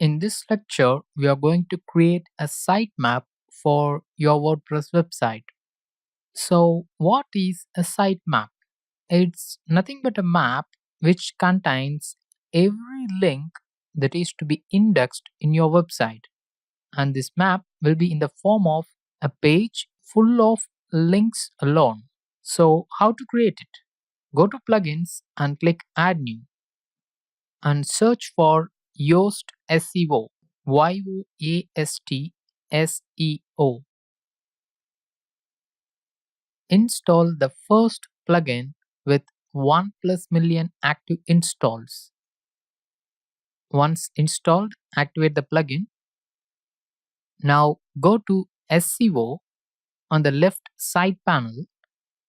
In this lecture, we are going to create a sitemap for your WordPress website. So, what is a sitemap? It's nothing but a map which contains every link that is to be indexed in your website. And this map will be in the form of a page full of links alone. So, how to create it? Go to plugins and click add new and search for Yoast SEO. YOAST SEO. Install the first plugin with 1 plus million active installs. Once installed, activate the plugin. Now go to SEO on the left side panel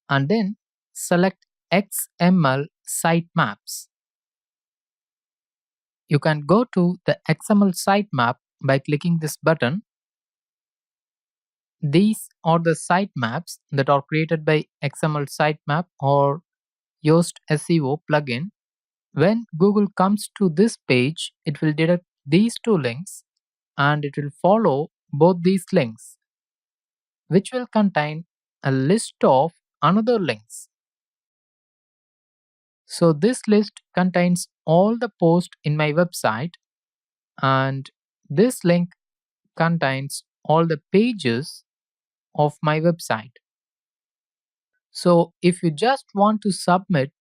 and then select XML sitemaps. You can go to the XML sitemap by clicking this button. These are the sitemaps that are created by XML sitemap or Yoast SEO plugin. When Google comes to this page, it will detect these two links and it will follow both these links, which will contain a list of another links. So this list contains all the posts in my website, and this link contains all the pages of my website. So if you just want to submit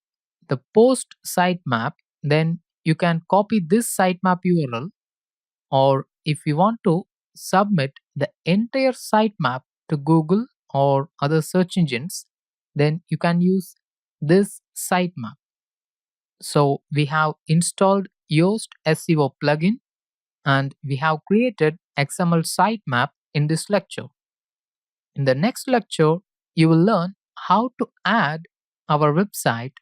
the post sitemap, then you can copy this sitemap URL, or if you want to submit the entire sitemap to Google or other search engines, then you can use this sitemap. So we have installed Yoast SEO plugin and we have created XML sitemap in this lecture. In the next lecture, you will learn how to add our website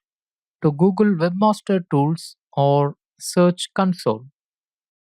to Google Webmaster Tools or Search Console.